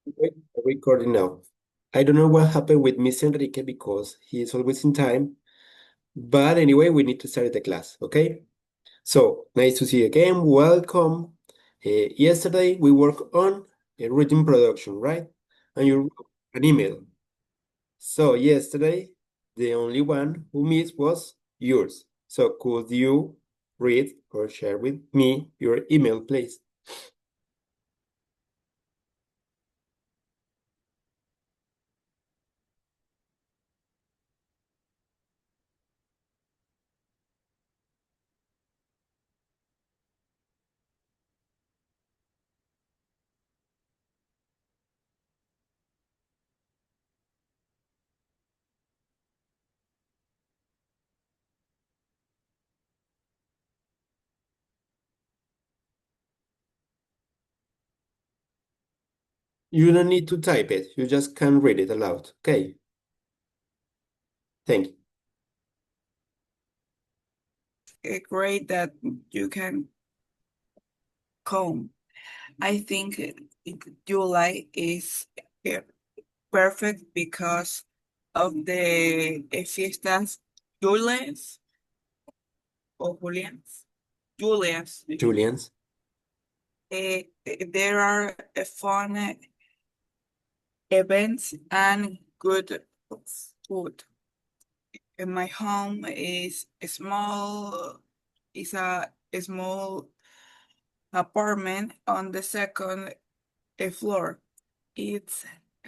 Wait, recording now. I don't know what happened with Miss Enrique because he is always in time. But anyway, we need to start the class, okay? So nice to see you again. Welcome. Yesterday we worked on a written production, right? And you wrote an email. So yesterday, the only one who missed was yours. So could you read or share with me your email, please? You don't need to type it. You just can read it aloud. Okay. Thank you. Great that you can come. I think July is uh, perfect because of the fiestas Julians or Julians. Julians. Julians. There are fun events and good food. My home is small. Is a small apartment on the second floor. It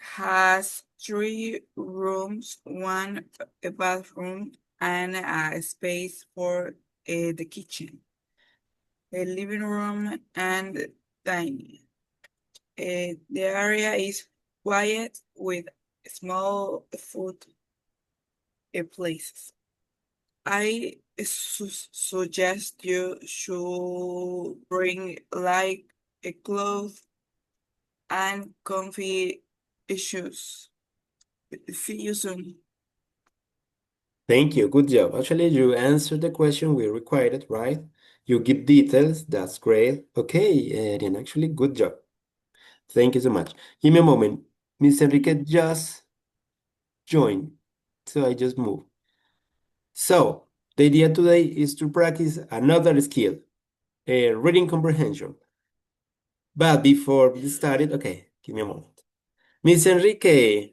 has 3 rooms, one bathroom, and a space for the kitchen, the living room, and dining. The area is quiet with small food places. I suggest you should bring like a clothes and comfy shoes. See you soon. Thank you. Good job. Actually, you answered the question we required, right? You give details. That's great. Okay, Ariane, actually, good job. Thank you so much. Give me a moment. Miss Enrique just joined. So I just moved. So the idea today is to practice another skill, reading comprehension. But before we started, okay, give me a moment. Miss Enrique,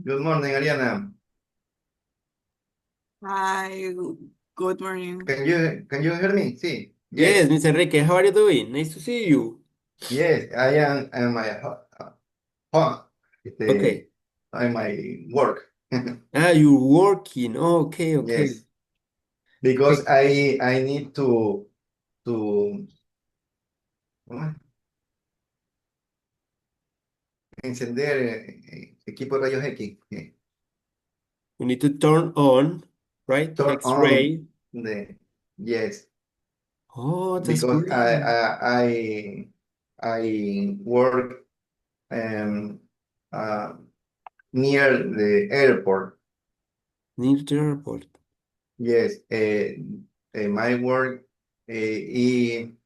Good morning, Ariana. Hi, good morning. Can you hear me? Sí. yes, Yes. Miss Enrique, how are you doing? Nice to see you. Yes, I am at my home. Okay. I'm my work. Ah, you're working. Okay, okay. Yes, because Okay. I need to ¿cómo es? Encender equipo de rayos X. We need to turn on, right? Turn on X-ray. the yes, Oh, that's because great. I work um uh, near the airport. Near the airport. Yes, my work y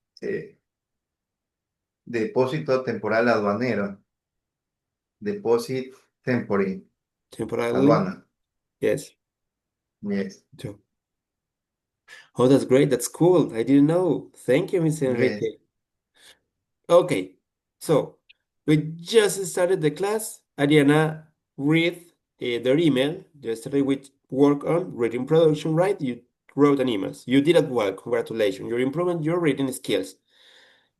depósito temporal aduanero, deposit temporary Temporarily. aduana. Yes. Yes, So- Oh, that's great. That's cool. I didn't know. Thank you, Miss yes, Enrique. Okay. So we just started the class. Ariana read their email. Yesterday we work on reading production, right? You wrote an email. You did it well. Congratulations. You're improving your reading skills.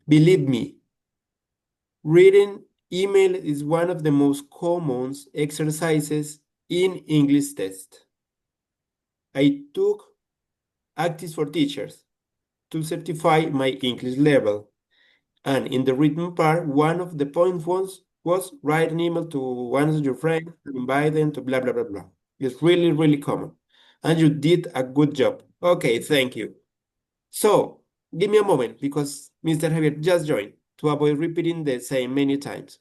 Believe me, reading email is one of the most common exercises in English test. I took Actis for Teachers to certify my English level. And in the written part, one of the points was write an email to one of your friends and invite them to blah, blah, blah, blah. It's really, really common. And you did a good job. Okay, thank you. So, give me a moment because Mr. Javier just joined to avoid repeating the same many times.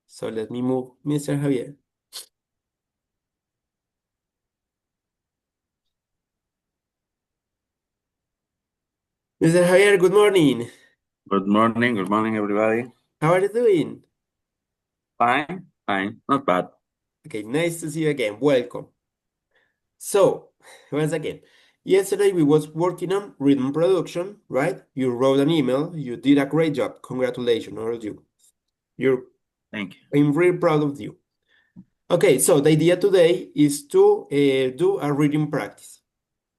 So let me move Mr. Javier. Mr. Javier, good morning. Good morning, everybody. How are you doing? Fine, not bad. Okay, nice to see you again. Welcome. So, once again, yesterday we was working on rhythm production, right? You wrote an email. You did a great job. Congratulations, all of you. Thank you. I'm really proud of you. Okay, so the idea today is to do a reading practice.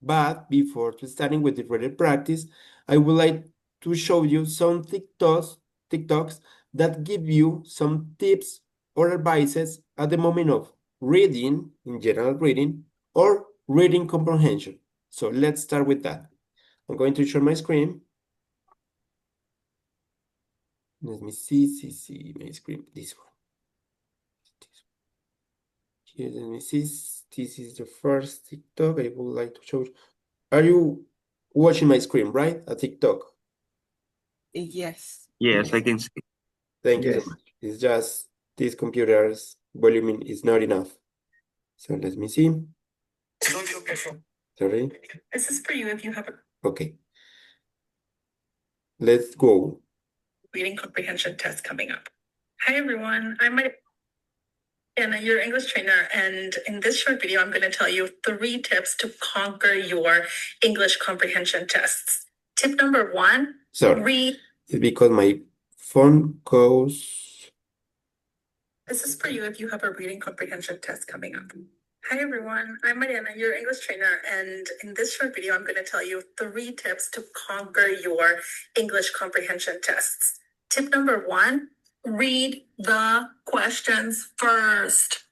But before starting with the reading practice, I would like to show you some TikToks that give you some tips or advices at the moment of reading, in general reading, or reading comprehension. So let's start with that. I'm going to share my screen. Let me see my screen, this one. Here, let me see. This is the first TikTok I would like to show. Are you watching my screen, right? A TikTok. Yes. Yes, I can see. Thank you so Yes. much. It's just this computer's volume is not enough. So let me see. Sorry. This is for you if you have a Okay. Let's go. reading comprehension test coming up. Hi everyone, I'm Anna, your English trainer, and in this short video, I'm going to tell you 3 tips to conquer your English comprehension tests. Tip number 1, Sorry. read. It's because my phone goes. This is for you if you have a reading comprehension test coming up. Hi everyone, I'm Mariana, your English trainer, and in this short video, I'm going to tell you 3 tips to conquer your English comprehension tests. Tip number 1, read the questions first.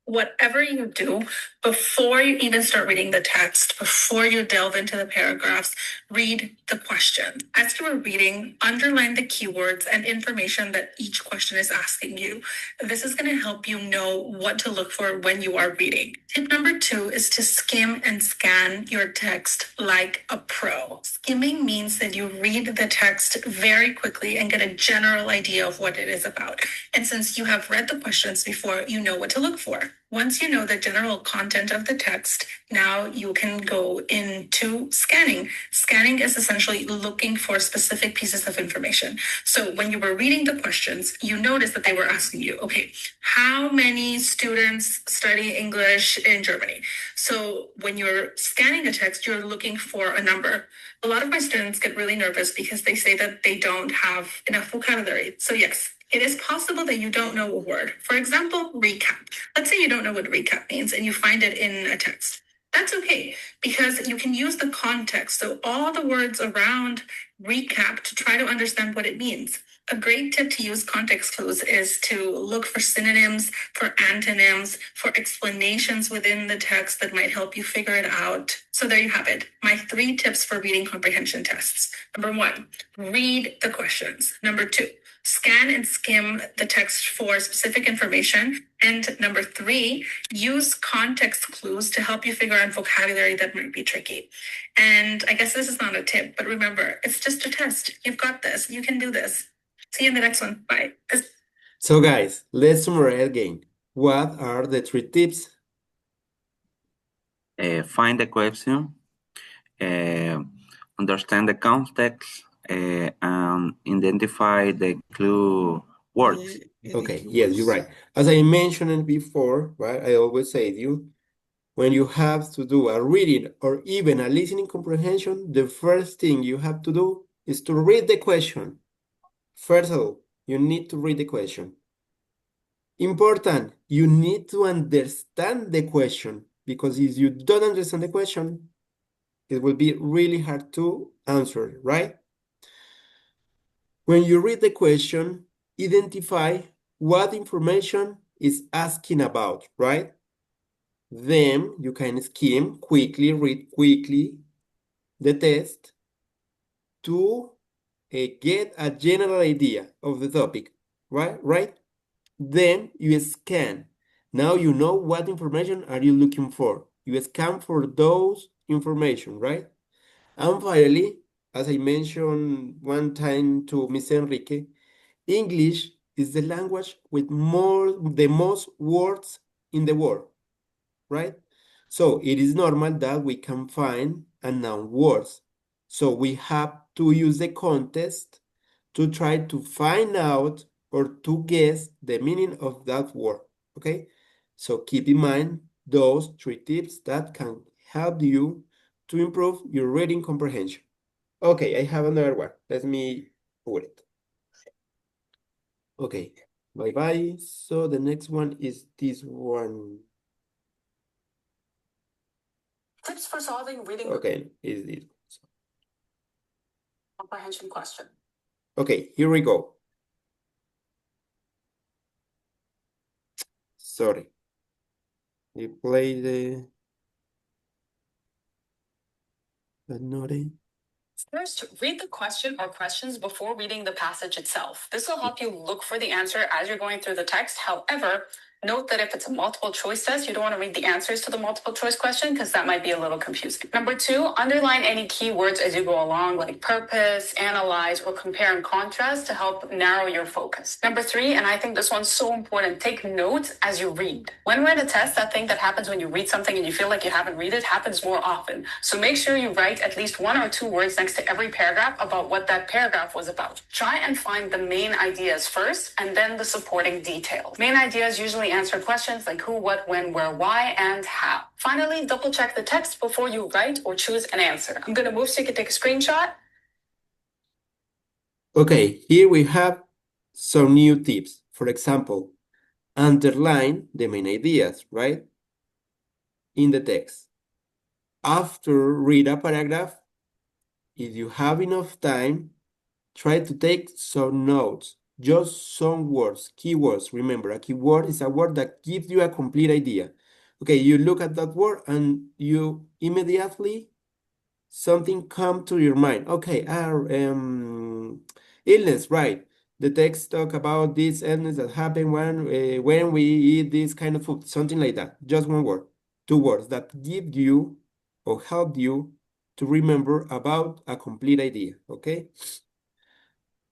Whatever you do, before you even start reading the text, before you delve into the paragraphs, read the question. As you are reading, underline the keywords and information that each question is asking you. This is going to help you know what to look for when you are reading. Tip number 2 is to skim and scan your text like a pro. Skimming means that you read the text very quickly and get a general idea of what it is about. And since you have read the questions before, you know what to look for. Once you know the general content of the text, now you can go into scanning. Scanning is essentially looking for specific pieces of information. So when you were reading the questions, you noticed that they were asking you, okay, how many students study English in Germany? So when you're scanning a text, you're looking for a number. A lot of my students get really nervous because they say that they don't have enough vocabulary. So yes, it is possible that you don't know a word. For example, recap. Let's say you don't know what recap means and you find it in a text. That's okay because you can use the context. So all the words around recap to try to understand what it means. A great tip to use context clues is to look for synonyms, for antonyms, for explanations within the text that might help you figure it out. So there you have it. My 3 tips for reading comprehension tests. Number 1, read the questions. Number 2, scan and skim the text for specific information. And number 3, use context clues to help you figure out vocabulary that might be tricky. And I guess this is not a tip, but remember, it's just a test. You've got this. You can do this. See you in the next one. Bye. So guys, let's summarize again. What are the 3 tips? Find the question, understand the context, and identify the clue words. Okay, yes, you're right. As I mentioned before, right, I always say to you, when you have to do a reading or even a listening comprehension, the first thing you have to do is to read the question. First of all, you need to read the question. Important, you need to understand the question, because if you don't understand the question, it will be really hard to answer, right? When you read the question, identify what information is asking about, right? Then you can skim quickly, read quickly the text to get a general idea of the topic, right? Then you scan. Now you know what information are you looking for. You scan for those information, right? And finally, as I mentioned one time to Mr. Enrique, English is the language with the most words in the world, right? So it is normal that we can find unknown words. So we have to use the contest to try to find out or to guess the meaning of that word, okay? So keep in mind those 3 tips that can help you to improve your reading comprehension. Okay, I have another one. Let me put it. Okay, bye-bye. So the next one is this one. Tips for solving reading Okay, is this. comprehension question. Okay, here we go. Sorry. We play the note. First, read the question or questions before reading the passage itself. This will help you look for the answer as you're going through the text. However, note that if it's a multiple choice test, you don't want to read the answers to the multiple choice question because that might be a little confusing. Number 2, underline any keywords as you go along, like purpose, analyze, or compare and contrast to help narrow your focus. Number 3, and I think this one's so important, take notes as you read. When we're in a test, that thing that happens when you read something and you feel like you haven't read it happens more often. So make sure you write at least 1 or 2 words next to every paragraph about what that paragraph was about. Try and find the main ideas first and then the supporting details. Main ideas usually answer questions like who, what, when, where, why, and how. Finally, double check the text before you write or choose an answer. I'm going to move so you can take a screenshot. Okay, here we have some new tips. For example, underline the main ideas, right? In the text. After read a paragraph, if you have enough time, try to take some notes, just some words, keywords. Remember, a keyword is a word that gives you a complete idea. Okay, you look at that word and you immediately something come to your mind. Okay, illness, right? The text talk about this illness that happen when we eat this kind of food, something like that. Just one word, 2 words that give you or help you to remember about a complete idea, okay?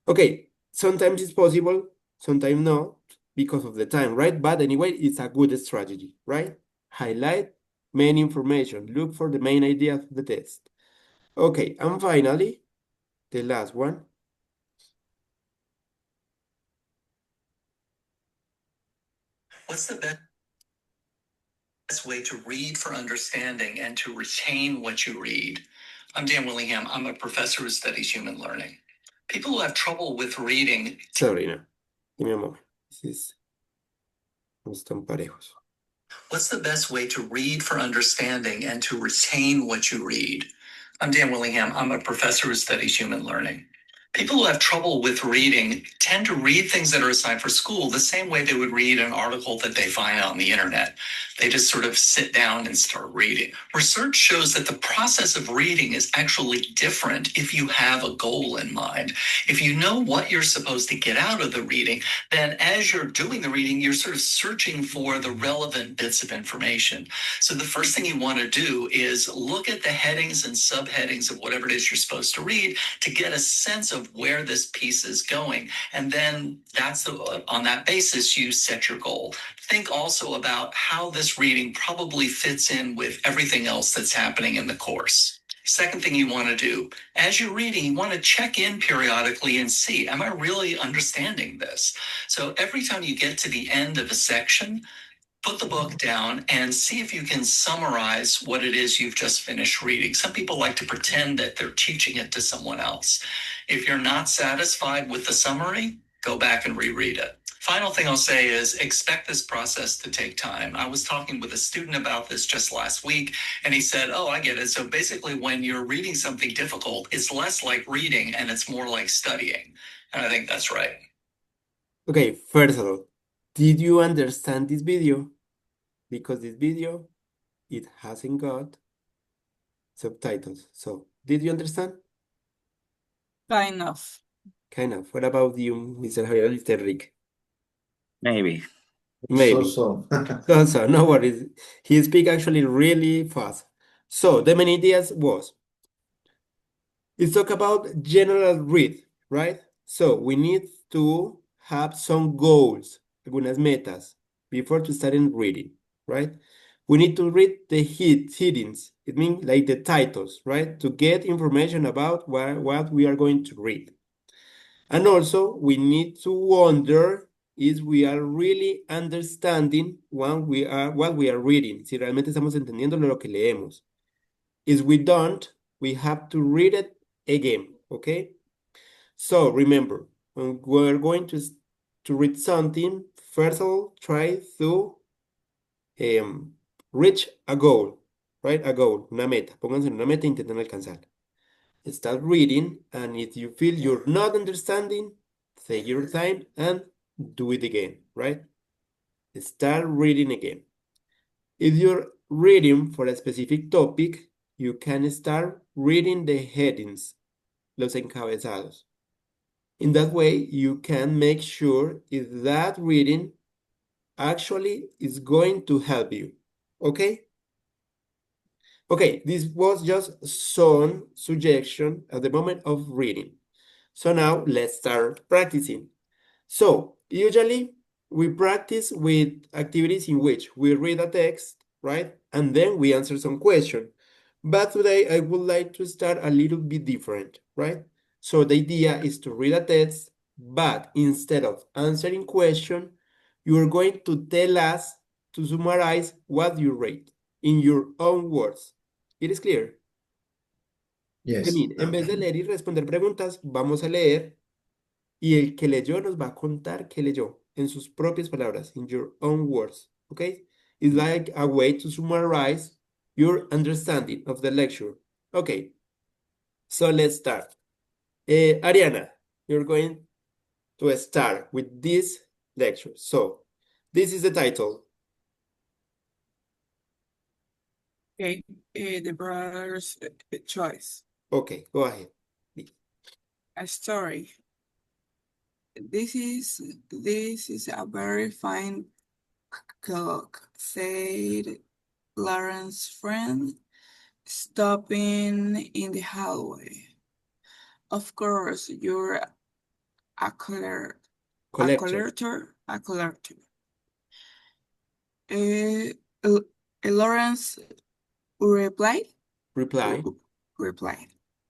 Okay, sometimes it's possible, sometimes not, because of the time, right? But anyway, it's a good strategy, right? Highlight main information, look for the main idea of the text. Okay, and finally, the last one. What's the best way to read for understanding and to retain what you read? I'm Dan Willingham. I'm a professor who studies human learning. People who have trouble with reading. Sorry, no. Give me a moment. This is. No están parejos. What's the best way to read for understanding and to retain what you read? I'm Dan Willingham. I'm a professor who studies human learning. People who have trouble with reading tend to read things that are assigned for school the same way they would read an article that they find on the internet. They just sort of sit down and start reading. Research shows that the process of reading is actually different if you have a goal in mind. If you know what you're supposed to get out of the reading, then as you're doing the reading, you're sort of searching for the relevant bits of information. So the first thing you want to do is look at the headings and subheadings of whatever it is you're supposed to read to get a sense of where this piece is going. And then on that basis, you set your goal. Think also about how this reading probably fits in with everything else that's happening in the course. Second thing you want to do, as you're reading, you want to check in periodically and see, am I really understanding this? So every time you get to the end of a section, put the book down and see if you can summarize what it is you've just finished reading. Some people like to pretend that they're teaching it to someone else. If you're not satisfied with the summary, go back and reread it. Final thing I'll say is expect this process to take time. I was talking with a student about this just last week, and he said, oh, I get it. So basically, when you're reading something difficult, it's less like reading and it's more like studying. And I think that's right. Okay, first of all, did you understand this video? Because this video, it hasn't got subtitles. So, did you understand? Kind of. Kind of. What about you, Mr. Javier, Mr. Rick? Maybe. Maybe. So. So, no worries. He speak actually really fast. So, the main ideas was, let's talk about general read, right? So, we need to have some goals, algunas metas, before to starting reading, right? We need to read the headings. It means like the titles, right? To get information about what we are going to read. And also, we need to wonder if we are really understanding what we are reading. Si realmente estamos entendiendo lo que leemos. If we don't, we have to read it again, okay? So remember, when we're going to read something, first of all, try to reach a goal, right? A goal, una meta. Pónganse en una meta e intenten alcanzarla. Start reading, and if you feel you're not understanding, take your time and do it again, right? Start reading again. If you're reading for a specific topic, you can start reading the headings, los encabezados. In that way, you can make sure if that reading actually is going to help you, okay? Okay, this was just some suggestion at the moment of reading. So now let's start practicing. So usually we practice with activities in which we read a text, right? And then we answer some question. But today I would like to start a little bit different, right? So the idea is to read a text, but instead of answering question, you are going to tell us to summarize what you read in your own words. It is clear? Yes. I mean, en vez de leer y responder preguntas, vamos a leer y el que leyó nos va a contar qué leyó en sus propias palabras, in your own words, okay? It's like a way to summarize your understanding of the lecture. Okay, so let's start. Ariana, you're going to start with this lecture. So, this is the title. Okay, the brother's choice. Okay, go ahead. A story. This is a very fine cook, said Lauren's friend, stopping in the hallway. Of course, you're a collector. Lawrence replied.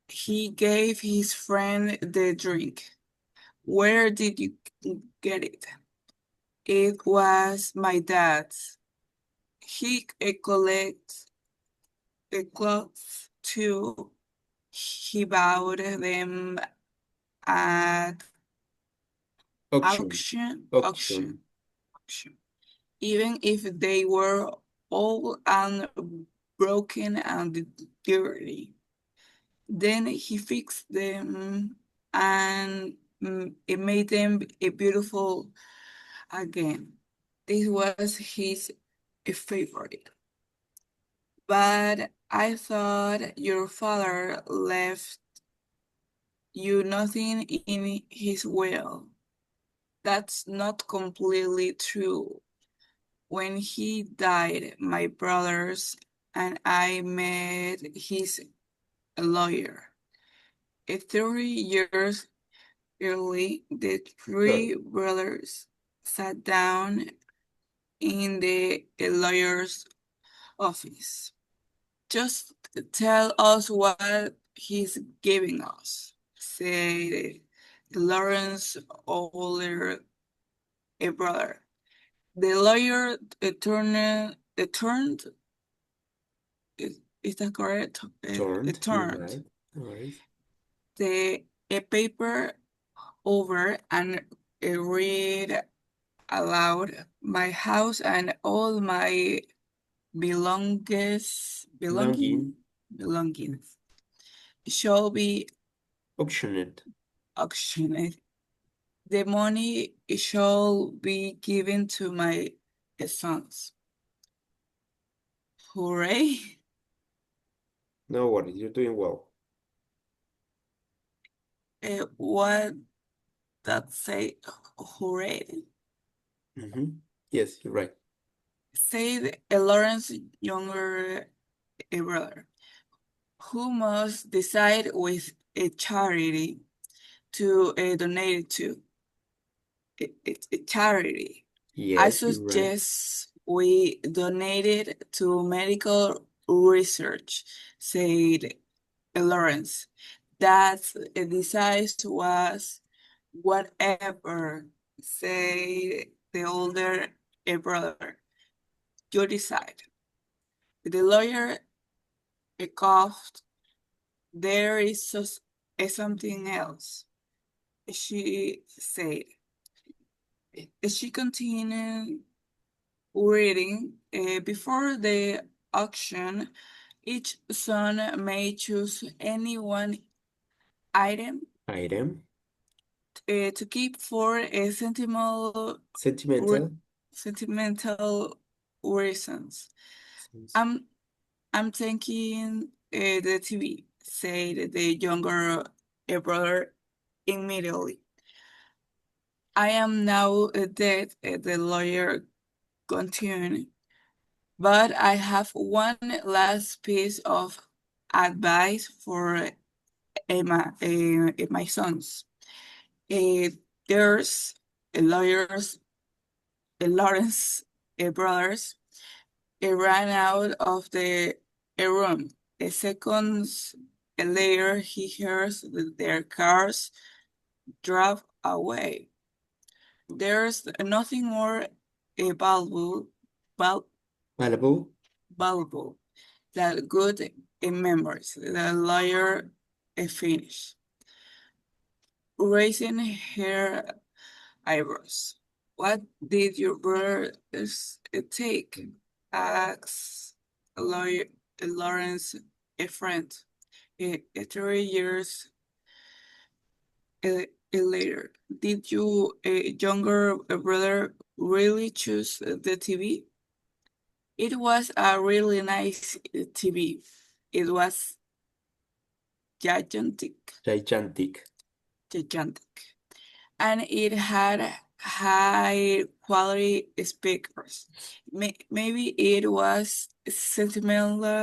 He gave his friend the drink. Where did you get it? It was my dad's. He collects the clothes too. He bought them at auction. Even if they were old and broken and dirty. Then he fixed them and it made them beautiful again. This was his favorite. But I thought your father left you nothing in his will. That's not completely true. When he died, my brothers and I met his lawyer. 30 years early, the three brothers sat down in the lawyer's office. Just tell us what he's giving us, said Lawrence's older brother. The lawyer turned. Is that correct? Turned the paper over and read aloud. My house and all my belongings shall be auctioned. The money shall be given to my sons. Hooray! No worries, you're doing well. What that say? Hooray! Yes, you're right. Said Lawrence's younger brother, who must decide with a charity to donate to. A charity. Yes, I suggest we donated to medical research, said Lawrence. That the size was whatever, said the older brother. You decide. The lawyer coughed. There is something else, she said. She continued reading. Before the auction, each son may choose any one item to keep for a sentimental reasons. I'm thinking the TV, said the younger brother immediately. I am now dead, the lawyer continued, but I have one last piece of advice for my sons. There's Lawrence brothers ran out of the room. Seconds later, he hears their cars drive away. There's nothing more valuable than good memories. The lawyer finished, raising her eyebrows. What did your brothers take? Asked Lawrence, a friend. 3 years later, did your younger brother really choose the TV? It was a really nice TV. It was gigantic. And it had high quality speakers. Maybe it was sentimental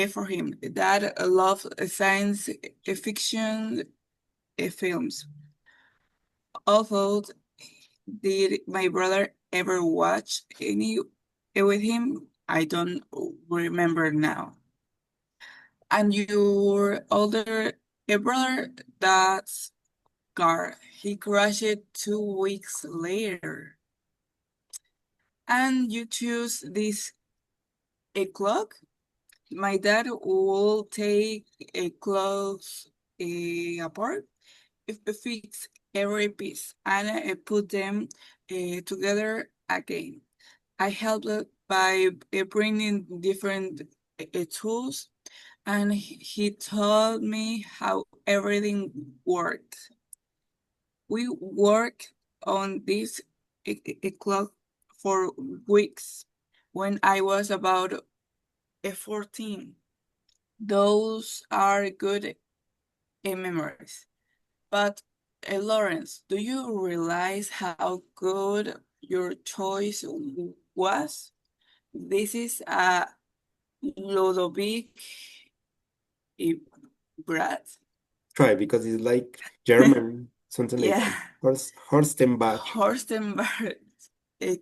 for him that loved science fiction films. Although, did my brother ever watch any with him? I don't remember now. And your older brother, that's car. He crashed 2 weeks later. And you choose this clock? My dad will take a clothes apart, fix every piece, and put them together again. I helped by bringing different tools, and he told me how everything worked. We worked on this clock for weeks when I was about 14. Those are good memories. But Lawrence, do you realize how good your choice was? This is a Ludovic Brat. Try, because it's like German, something like Yeah. that. Horstenbach. Horstenbach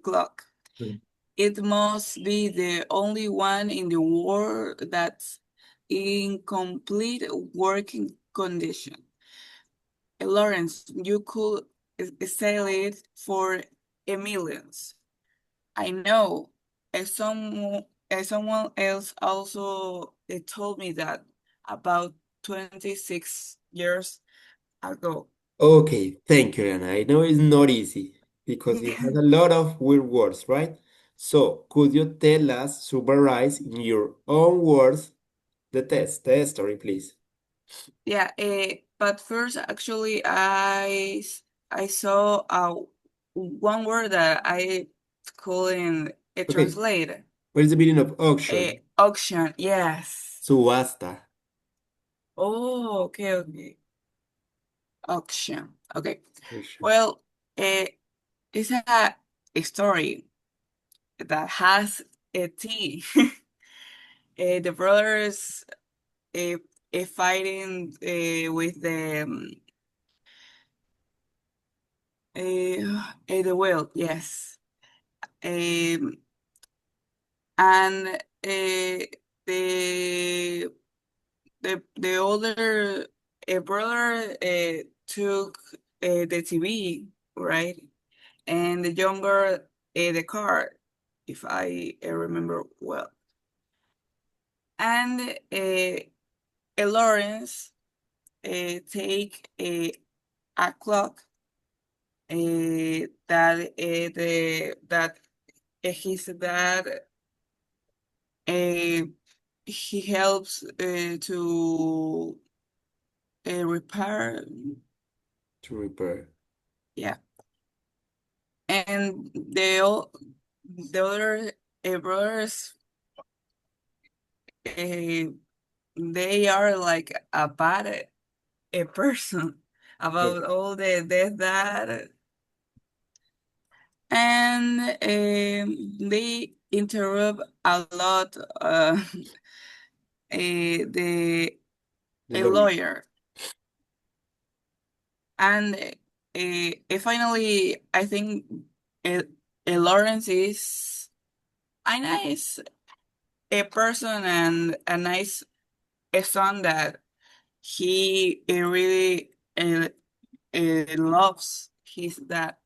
clock. Mm. It must be the only one in the world that's in complete working condition. Lawrence, you could sell it for millions. I know. Someone else also told me that about 26 years ago. Okay, thank you, Anna. I know it's not easy because it has a lot of weird words, right? So, could you tell us, summarize in your own words, the story, please? Yeah, but first, actually, I saw one word that I couldn't Okay. translate. What is the meaning of auction? Auction, yes. Subasta. Oh, okay. Auction. Okay. Auction. Well, it's a story that has a T. The brothers fighting with the The whale, yes. And the older brother took the TV, right? And the younger the car, if I remember well. And Lawrence take a clock that his dad he helps to repair. To repair. Yeah. And the other brothers, they are like a bad a person about all the death that, and they interrupt a lot the a lawyer. And finally, I think Lawrence is a nice person and a nice son that he really loves his dad.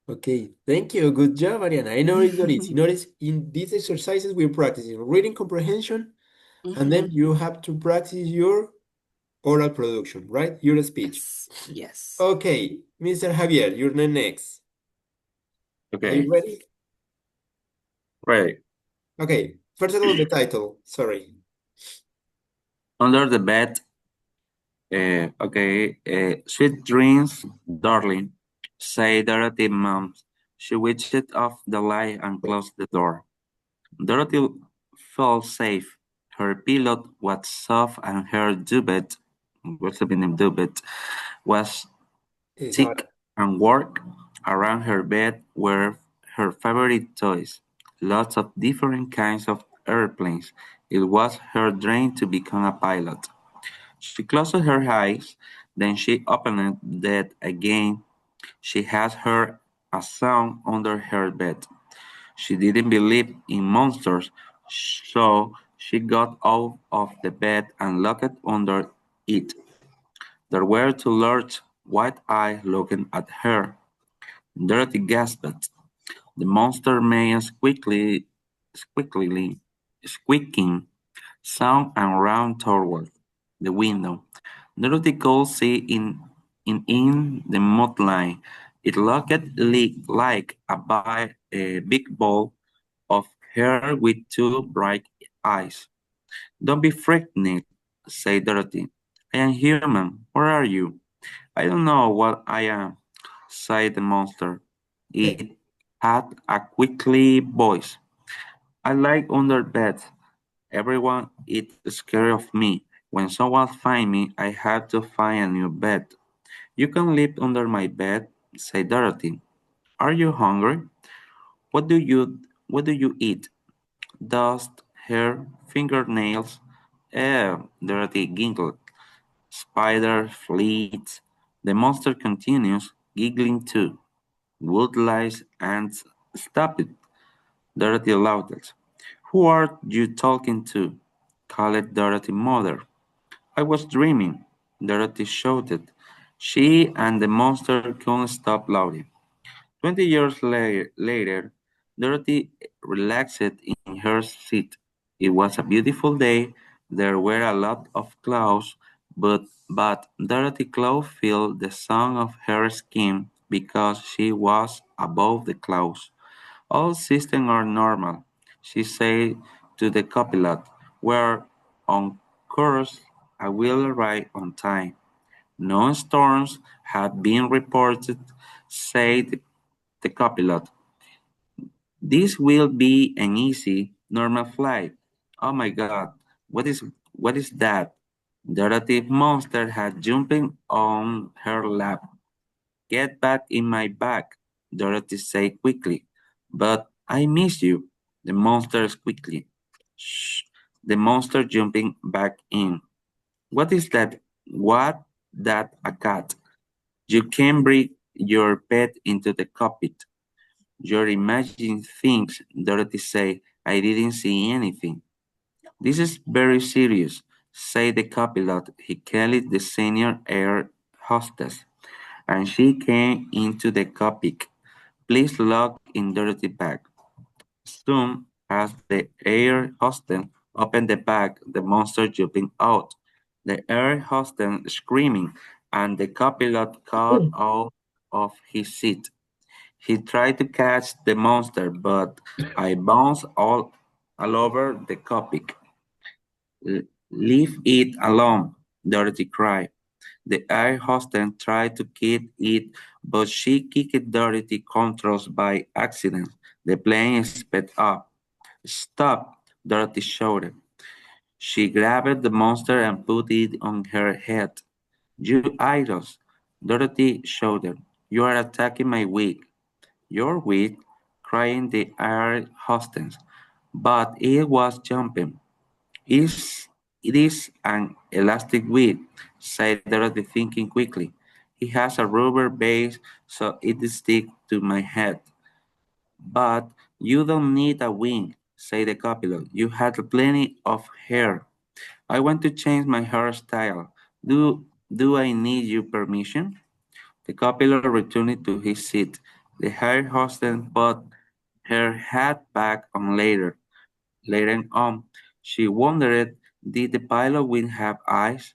Okay, thank you. Good job, Ariana. I noticed that notice in these exercises we're practicing reading comprehension, and then you have to practice your oral production, right? Your speech. Yes. Okay, Mr. Javier, you're the next. Are Okay, you ready? ready. Okay, first of all, the title. Sorry. Under the bed. Sweet dreams, darling, said Dorothy mom. She switched off the light and closed the door. Dorothy felt safe. Her pillow was soft and her duvet, what's the meaning of duvet, was It's thick hard. and warm. Around her bed were her favorite toys, lots of different kinds of airplanes. It was her dream to become a pilot. She closed her eyes, then she opened them again. She had heard a sound under her bed. She didn't believe in monsters, so she got out of the bed and looked under it. There were two large white eyes looking at her. Dorothy gasped. The monster made a squeaking sound and ran toward the window. Dorothy could see in the moonlight. It looked like a big ball of hair with two bright eyes. Don't be frightened, said Dorothy. I am human. Where are you? I don't know what I am, sighed the monster. It had a quickly voice. I like under bed. Everyone is scared of me. When someone finds me, I have to find a new bed. You can live under my bed, said Dorothy. Are you hungry? What do you eat? Dust, hair, fingernails. Dorothy giggled. Spiders, fleas. The monster continues, giggling too. Woodlice, ants. Stop it, Dorothy laughed. Who are you talking to? Called Dorothy's mother. I was dreaming, Dorothy shouted. She and the monster couldn't stop laughing. 20 years later, Dorothy relaxed in her seat. It was a beautiful day. There were a lot of clouds, but Dorothy could feel the sound of her skin because she was above the clouds. All systems are normal, she said to the copilot. We're on course. I will arrive on time. No storms have been reported, said the copilot. This will be an easy, normal flight. Oh my God, what is that? Dorothy's monster had jumping on her lap. Get back in my bag, Dorothy said quickly. But I miss you, the monster quickly. Shh, the monster jumping back in. What is that? What? That a cat. You can bring your pet into the cockpit. You're imagining things, Dorothy said. I didn't see anything. This is very serious, said the copilot. He called the senior air hostess, and she came into the cockpit. Please lock in Dorothy's bag. Soon as the air hostess opened the bag, the monster jumping out, the air hostess screaming, and the copilot got out of his seat. He tried to catch the monster, but I bounced all over the cockpit. Leave it alone, Dorothy cried. The air hostess tried to kick it, but she kicked Dorothy's controls by accident. The plane sped up. Stop, Dorothy shouted. She grabbed the monster and put it on her head. You idols, Dorothy shouted. You are attacking my wig. Your wig, cried the air hostess. But it was jumping. It is an elastic wig, said Dorothy, thinking quickly. It has a rubber base, so it sticks to my head. But you don't need a wing, said the copilot. You had plenty of hair. I want to change my hairstyle. Do I need your permission? The copilot returned to his seat. The air hostess put her hat back on later on. She wondered, did the pilot will have eyes?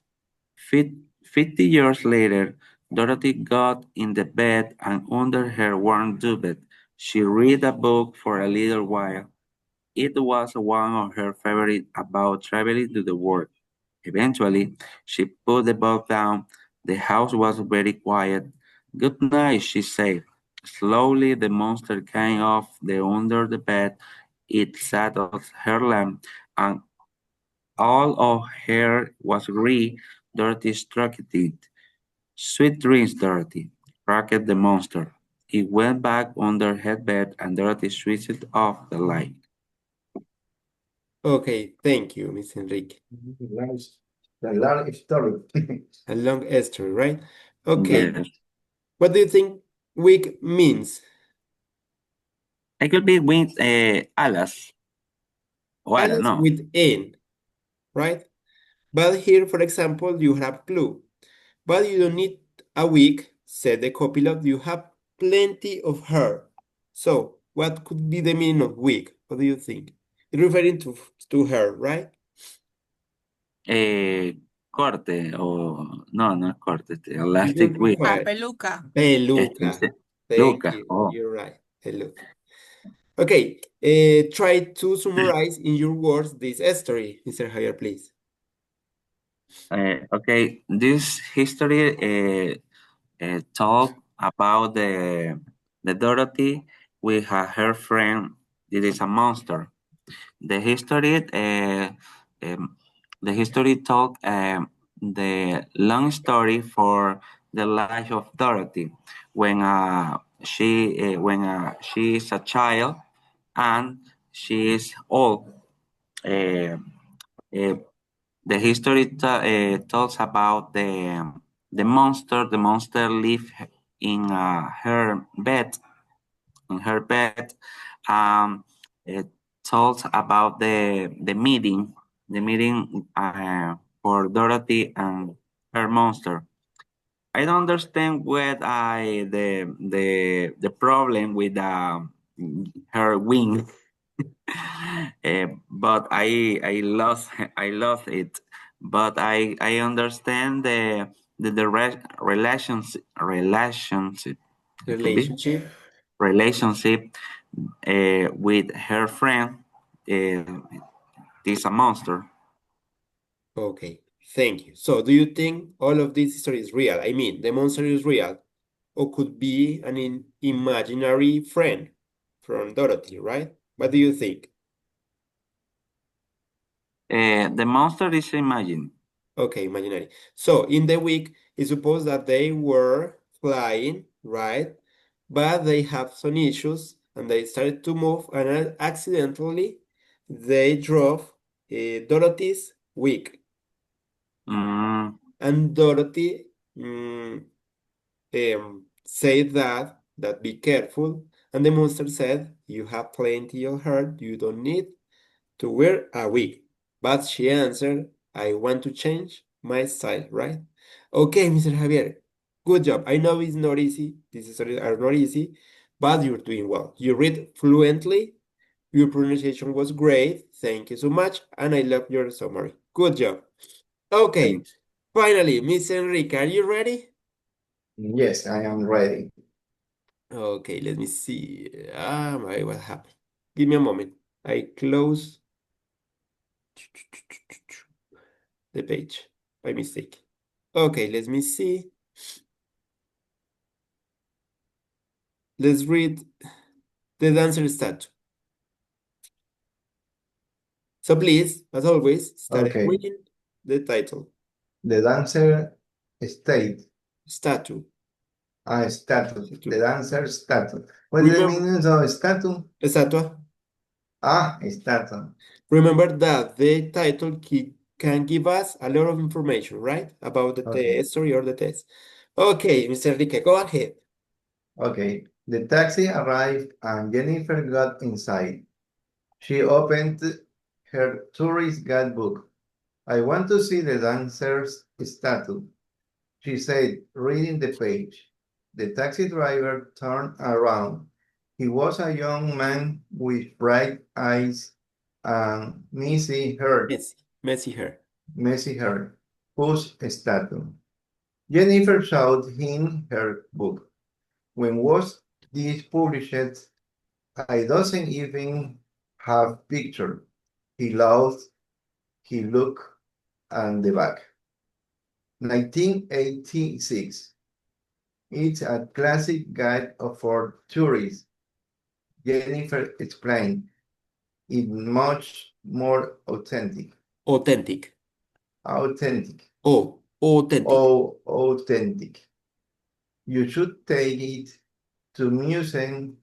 50 years later, Dorothy got in the bed and under her warm duvet, she read a book for a little while. It was one of her favorites about traveling to the world. Eventually, she put the book down. The house was very quiet. Good night, she said. Slowly, the monster came off the under the bed. It sat on her lap, and all of her was gray. Dorothy struck it. Sweet dreams, Dorothy, croaked the monster. It went back under her bed, and Dorothy switched off the light. Okay, thank you, Miss Enrique. Nice. A long story. A long story, right? Okay, Yes. what do you think week means? I could be with alas. O ala, Alas no. with N, right? But here, for example, you have clue. But you don't need a week, said the copilot. You have plenty of hair. So, what could be the meaning of week? What do you think? It's referring to hair, right? Corte o no es corte, You elastic don't wig. require Peluca. peluca. Thank Luca. you. Oh, You're right. Peluca. Okay, try to summarize in your words this story, Mr. Javier, please. okay. This history talk about the Dorothy with her friend. It is a monster. The history um, the history told the long story for the life of Dorothy when she is a child and she is old. Uh, uh, the history talks about the monster. The monster live in her bed. In her bed, it talks about the meeting for Dorothy and her monster. I don't understand what the problem with her wing. But I lost it. But I understand the relationship. It could be Relationship. relationship with her friend. Uh, is a monster. Okay, thank you. So, do you think all of this story is real? I mean, the monster is real, or could be an imaginary friend from Dorothy, right? What do you think? The monster is imagined. Okay, imaginary. So, in the week, it's supposed that they were flying, right? But they have some issues and they started to move, and accidentally they drove Dorothy's wig. Mm, And Dorothy said that be careful. And the monster said, you have plenty of hair, you don't need to wear a wig. But she answered, I want to change my style, right? Okay, Mr. Javier, good job. I know it's not easy, these stories are not easy, but you're doing well. You read fluently, your pronunciation was great, thank you so much, and I love your summary. Good job. Okay, Thanks. finally, Miss Enrique, are you ready? Yes, I am ready. Okay, let me see. What happened? Give me a moment. I close the page by mistake. Okay, let me see. Let's read the dancer statue. So please, as always, start Okay. reading the title. The dancer state. Statue. Statue. Statue. The dancer statue. What is the Remember, meaning of statue? estatua. Statue. Remember that the title can give us a lot of information, right? About the Okay. story or the test. Okay, Mr. Enrique, go ahead. Okay. The taxi arrived and Jennifer got inside. She opened her tourist guidebook. I want to see the dancer's statue, she said, reading the page. The taxi driver turned around. He was a young man with bright eyes and messy hair, whose statue. Jennifer showed him her book. When was this published? I doesn't even have picture. He laughed. He looked at the back. 1986. It's a classic guide for tourists. Jennifer explained. It's much more authentic. Authentic. Authentic. Authentic. Authentic. You should take it to museum.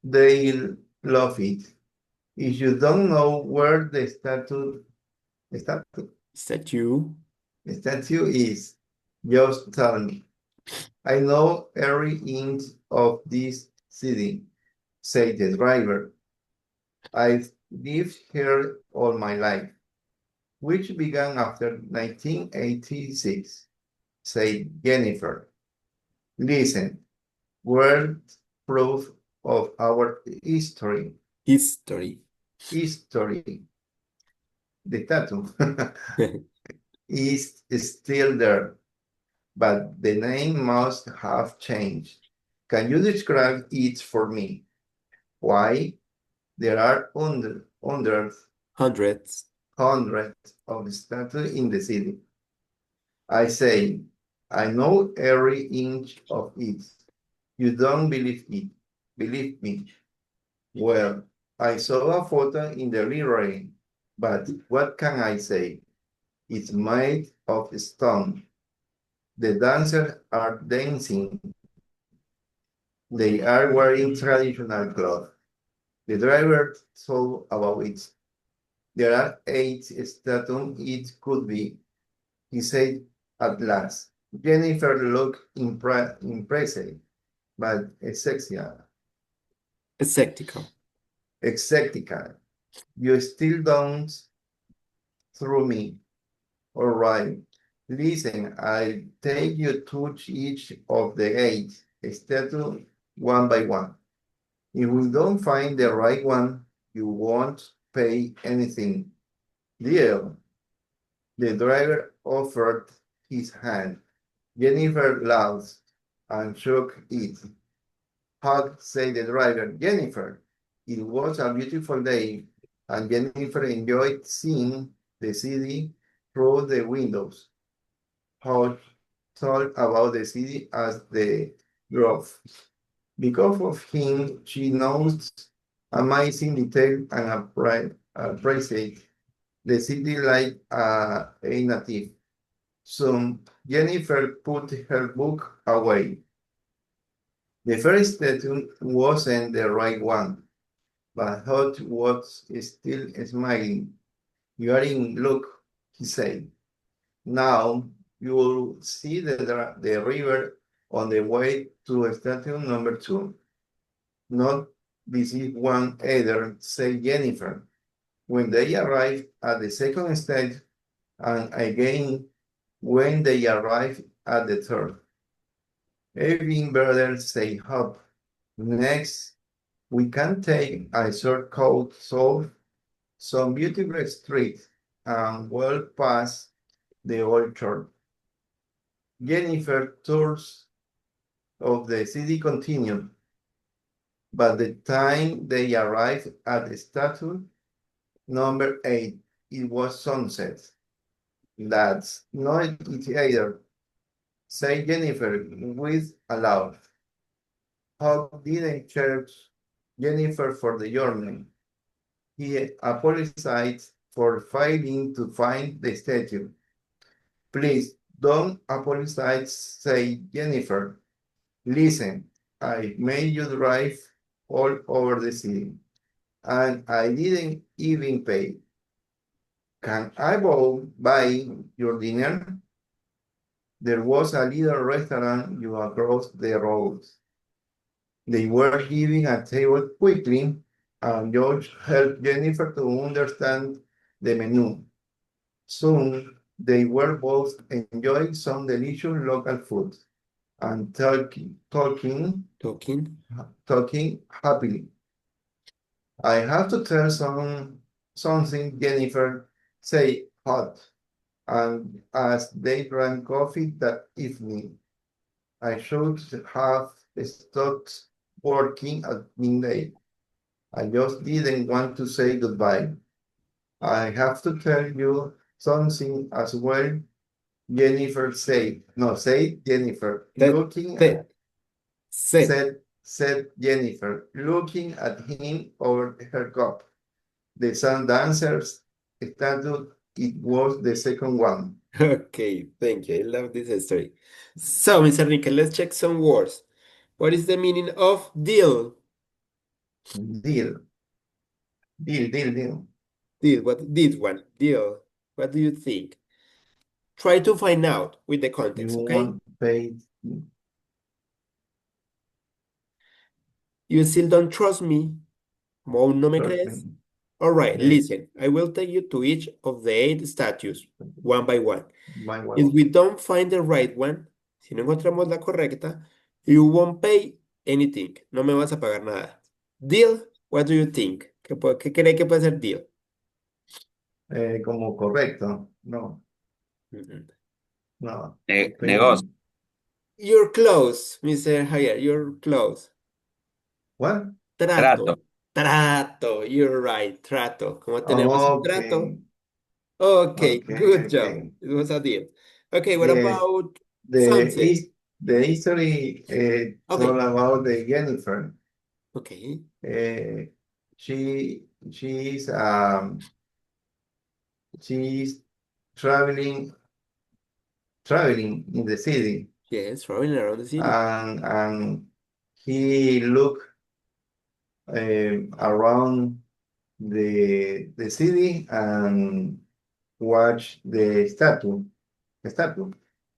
They'll love it. If you don't know where the statue is, just tell me. I know every inch of this city, said the driver. I've lived here all my life, which began after 1986, said Jennifer. Listen, we're proof of our history. The tattoo is still there, but the name must have changed. Can you describe it for me? Why? There are hundreds of statues in the city. I say, I know every inch of it. You don't believe it. Believe me. Well, I saw a photo in the library, but what can I say? It's made of stone. The dancers are dancing. They are wearing traditional clothes. The driver told about it. There are 8 statues it could be, he said at last. Jennifer looked impressed, but skeptical. You still don't through me. All right. Listen, I'll take you to each of the 8 statues one by one. If we don't find the right one, you won't pay anything. Deal. The driver offered his hand. Jennifer laughed and shook it. Hug, said the driver. Jennifer, it was a beautiful day, and Jennifer enjoyed seeing the city through the windows. Hug talked about the city as the grove. Because of him, she knows amazing detail and appreciate the city like a native. Soon, Jennifer put her book away. The first statue wasn't the right one, but Hot was still smiling. You are in luck, he said. Now, you will see the river on the way to statue number 2. Not visit one either, said Jennifer. When they arrived at the second stage, and again when they arrived at the third. Irving brothers say hop. Next, we can take a shortcut south some beautiful streets and well past the old church. Jennifer tours of the city continued, but the time they arrived at the statue number 8, it was sunset. That's not it either, said Jennifer with a laugh. Hawk didn't charge Jennifer for the journey. He apologized for failing to find the statue. Please don't apologize, said Jennifer. Listen, I made you drive all over the city, and I didn't even pay. Can I buy your dinner? There was a little restaurant you across the road. They were giving a table quickly, and George helped Jennifer to understand the menu. Soon, they were both enjoying some delicious local food and talking happily. I have to tell something, Jennifer said hot, and as they drank coffee that evening, I should have stopped working at midnight. I just didn't want to say goodbye. I have to tell you something as well, Jennifer said. No, say Jennifer. Said Jennifer, looking at him over her cup. The sun dancers statue, it was the second one. Okay, thank you. I love this story. So, Mr. Enrique, let's check some words. What is the meaning of deal? Deal. Deal, what this one? Deal. What do you think? Try to find out with the context, You okay? want pay. You still don't trust me? ¿Aún no me crees? All right, Yes. listen. I will take you to each of the 8 statues, one by one. My If wife. we don't find the right one, si no encontramos la correcta, you won't pay anything. No me vas a pagar nada. Deal? What do you think? ¿Qué cree que puede ser deal? Como correcto. No, Mhm. no. Negocio. You're close, Mr. Javier. You're close. What? Trato. Trato. You're right. Trato. Como tenemos un trato. Okay, good job. Okay. It was a deal. Okay, what Yes. about The sunset? history Okay. all about the Jennifer. Okay. She's traveling in the city, Yes, traveling around the city. and he looked around the city and watched the statue.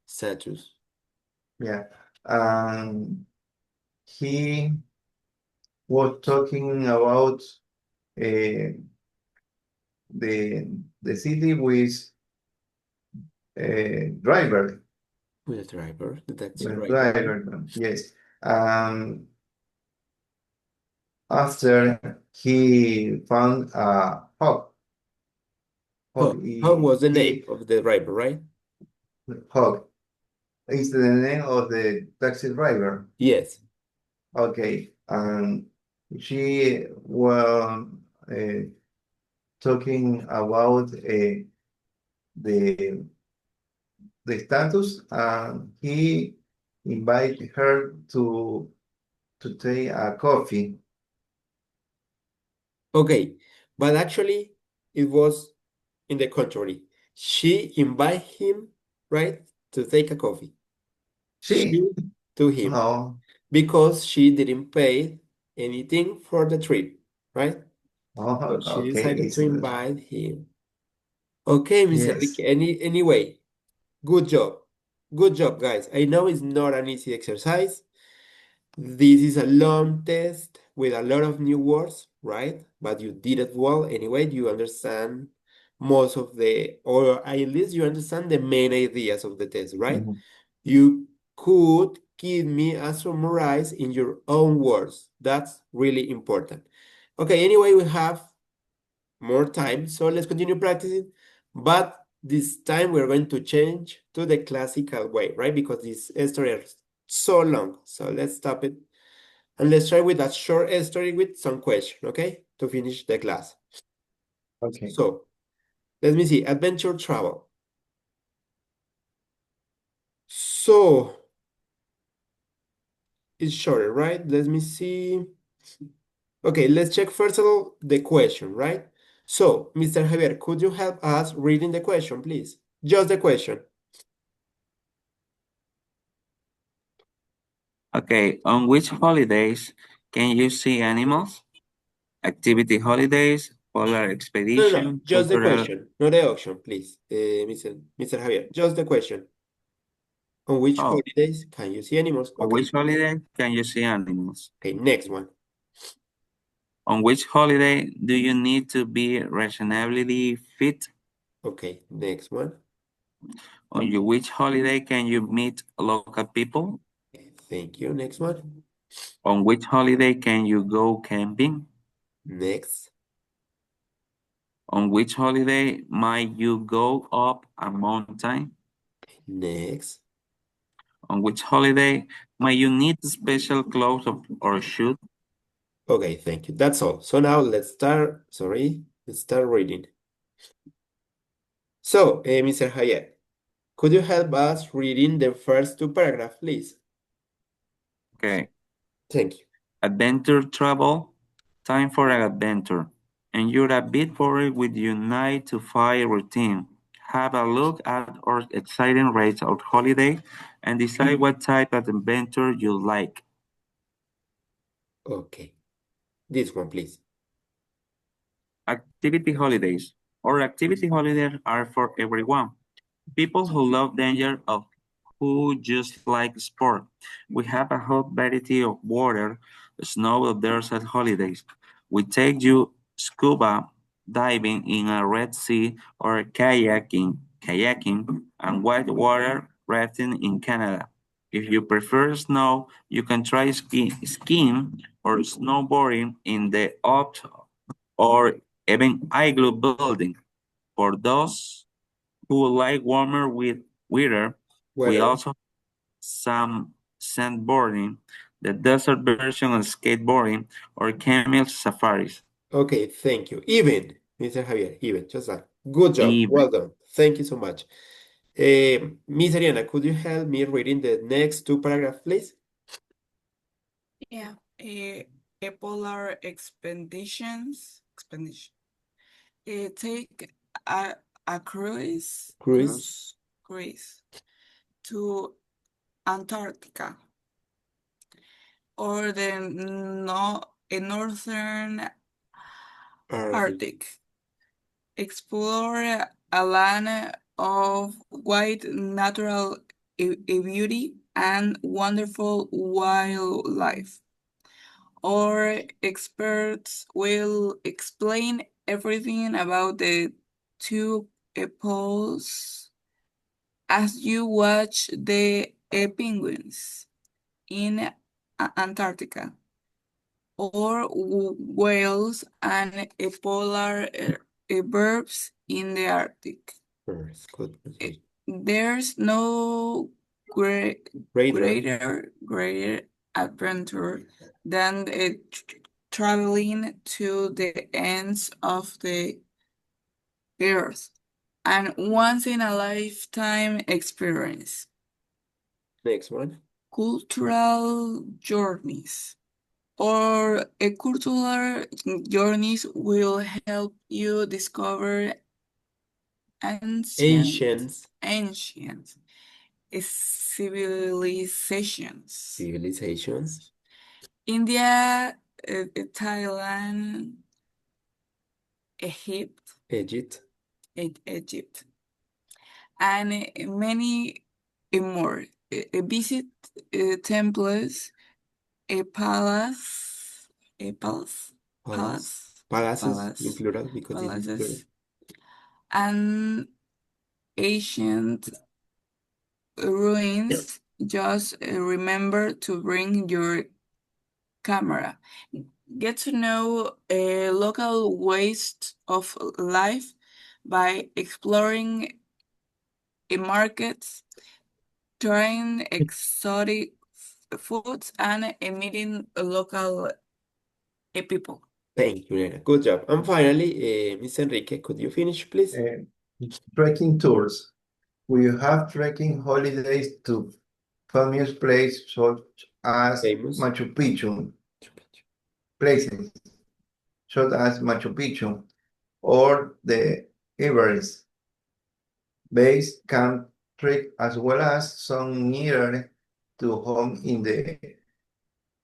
Statues. Yeah. He was talking about the city with driver. With a driver, the taxi With driver. driver, yes. After he found a hog. How was the name of the driver, right? Hog is the name of the taxi driver. Yes. Okay, she was talking about the status, and he invited her to take a coffee. Okay, but actually it was in the contrary. She invited him, right, to take a coffee. She? To him. No. Because she didn't pay anything for the trip, right? Oh, So she okay. decided to invite him. Okay, Mr. Yes. Enrique. Anyway, good job. Good job, guys. I know it's not an easy exercise. This is a long test with a lot of new words, right? But you did it well anyway. You understand most of or at least you understand the main ideas of the test, right? Mhm. You could give me a summarize in your own words. That's really important. Okay, anyway, we have more time, so let's continue practicing. But this time we're going to change to the classical way, right? Because these stories are so long. So let's stop it. And let's try with a short story with some question, okay? To finish the class. Okay. So let me see, adventure travel. So it's shorter, right? Let me see. Okay, let's check first of all the question, right? So, Mr. Javier, could you help us reading the question, please? Just the question. Okay, on which holidays can you see animals? Activity holidays, polar No, expedition, just the cultural. question, not the option, please. Mr. Javier, just the question. On which Oh, holidays can you see animals? on Okay, which holiday can you see animals? okay, next one. On which holiday do you need to be reasonably fit? Okay, next one. Which holiday can you meet local people? Okay, thank you. Next one. On which holiday can you go camping? Next. On which holiday might you go up a mountain? Next. On which holiday might you need special clothes or shoes? Okay, thank you. That's all. So now let's start. Sorry, let's start reading. So, Mr. Javier, could you help us reading the first two paragraphs, please? Okay. Thank you. Adventure travel, time for an adventure. And you're a bit bored with your 9 to 5 routine. Have a look at our exciting rates of holiday and decide what type of adventure you like. Okay. This one, please. Activity holidays. Our activity holidays are for everyone. People who love danger or who just like sport. We have a whole variety of water, snow or desert holidays. We take you scuba diving in a Red Sea or kayaking and whitewater rafting in Canada. If you prefer snow, you can try skiing or snowboarding in the Alps or even igloo building. For those who like warmer weather, we Weather. also have some sandboarding, the desert version of skateboarding, or camel safaris. Okay, thank you. Even, Mr. Javier, even, just that. Good job. Even. Well done. Thank you so much. Miss Ariana, could you help me reading the next two paragraphs, please? Yeah, a polar expedition. Take a Cruise. cruise to Antarctica or the northern Arctic. Explore a land of wide natural beauty and wonderful wildlife. Our experts will explain everything about the two poles as you watch the penguins in Antarctica or whales and polar bears in the Arctic. First, good. There's no Greater. greater adventure than traveling to the ends of the earth, and once in a lifetime experience. Next one. Cultural journeys or cultural journeys will help you discover Ancient ancient civilizations. civilizations. India, Thailand, Egypt, Egypt. Egypt, and many and more. Visit temples, a palace, Palaces in palace, plural because this is plural. palaces, and ancient ruins. Just remember to bring your camera. Get to know local ways of life by exploring markets, trying exotic foods, and meeting local people. Thank you, Elena. Good job. And finally, Miss Enrique, could you finish, please? Trekking tours. We have trekking holidays to famous places such as Famous. Machu Picchu, places such as Machu Picchu or the Everest base camp trek, as well as some nearer to home in the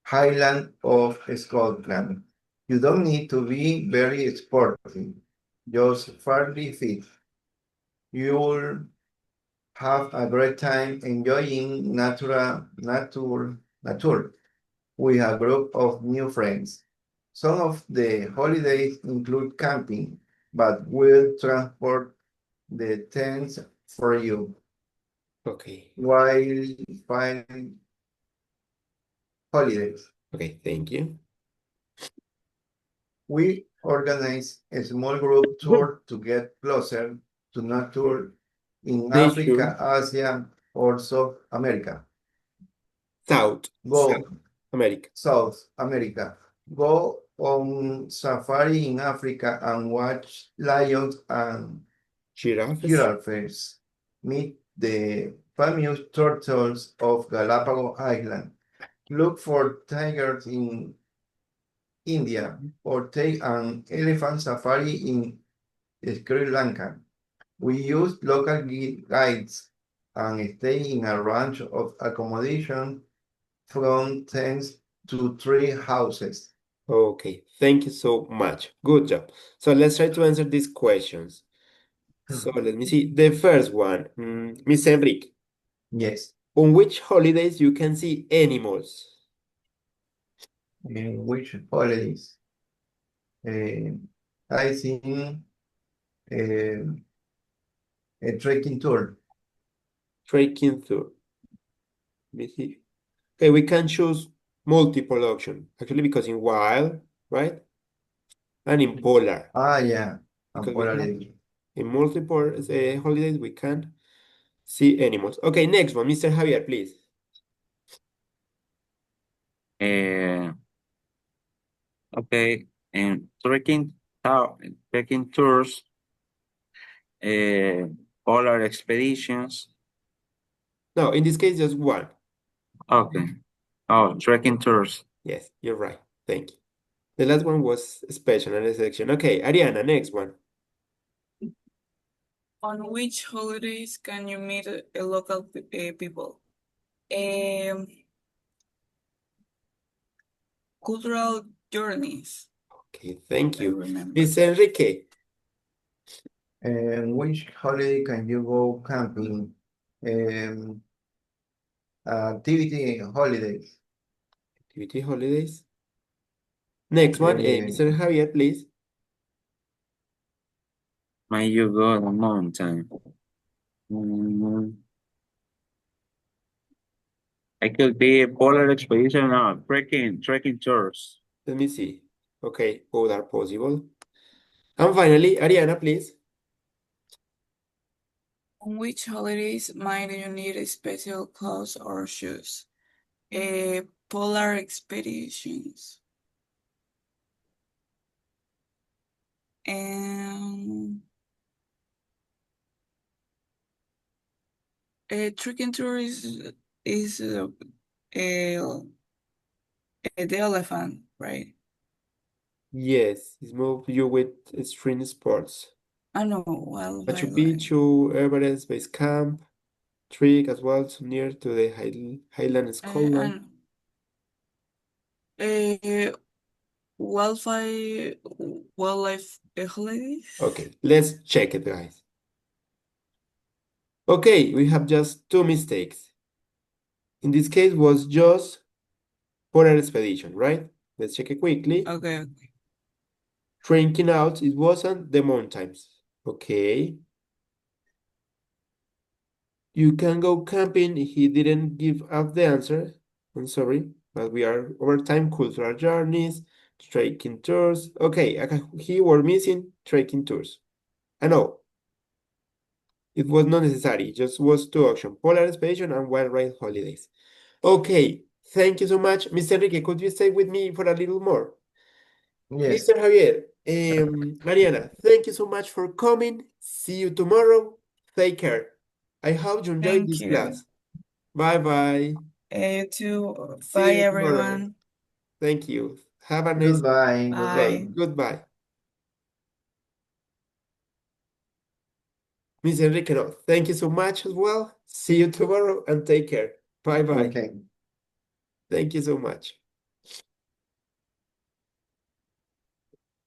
Highland of Scotland. You don't need to be very sporty, just fairly fit. You'll have a great time enjoying nature with a group of new friends. Some of the holidays include camping, but we'll transport the tents for you Okay. while fine holidays. Okay, thank you. We organize a small group tour to get closer to nature in Africa, Asia, or South America. South Go America. South America. Go on safari in Africa and watch lions and giraffes. Meet the famous turtles of Galapagos Island. Look for tigers in India or take an elephant safari in Sri Lanka. We use local guides and stay in a range of accommodation from tents to tree houses. Okay, thank you so much. Good job. So let's try to answer these questions. So let me see. The first one, Miss Enrique. Yes. On which holidays you can see animals? In which holidays? I think a trekking tour. Trekking tour. Let me see. Okay, we can choose multiple options. Actually, because in wild, right? And in polar. Yeah. Because Polar. in multiple holidays, we can see animals. Okay, next one, Mr. Javier, please. Okay, and trekking tours, polar expeditions. No, in this case, just one. Okay. Oh, trekking tours. Yes, you're right. Thank you. The last one was special and a section. Okay, Ariana, next one. On which holidays can you meet a local people? Cultural journeys. Okay, thank I you. remember. Miss Enrique. Which holiday can you go camping? Activity holidays. Activity holidays. Next one, Mr. Javier, please. May you go on a mountain? It could be a polar expedition or trekking tours. Let me see. Okay, both are possible. And finally, Ariana, please. On which holidays might you need special clothes or shoes? Polar expeditions. And a trekking tour is the elephant, right? Yes, it's more you with extreme sports. I know, well, Machu Picchu, Everest Base Camp, Trek as well, so near to the Highland Scotland. Wildlife holidays. Okay, let's check it, guys. Okay, we have just 2 mistakes. In this case was just Polar Expedition, right? Let's check it quickly. Okay. Drinking out, it wasn't the mountains. Okay. You can go camping. He didn't give up the answer. I'm sorry, but we are over time. Cultural journeys, trekking tours. Okay, he were missing trekking tours. I know. It was not necessary. Just was 2 options: Polar Expedition and Wild Ride Holidays. Okay, thank you so much. Mr. Enrique, could you stay with me for a little more? Yes. Mr. Javier, Mariana, thank you so much for coming. See you tomorrow. Take care. I hope you enjoyed Thank this you. class. Bye-bye. You too. See Bye, you tomorrow. everyone. Thank you. Have a nice Goodbye. Bye. Goodbye. Miss Enrique, no, thank you so much as well. See you tomorrow and take care. Bye-bye. Okay. Thank you so much.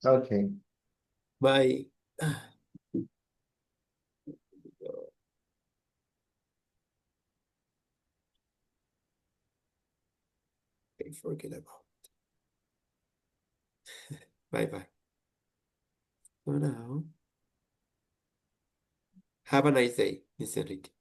Okay. Bye. I forget about. Bye-bye. For now. Have a nice day, Miss Enrique.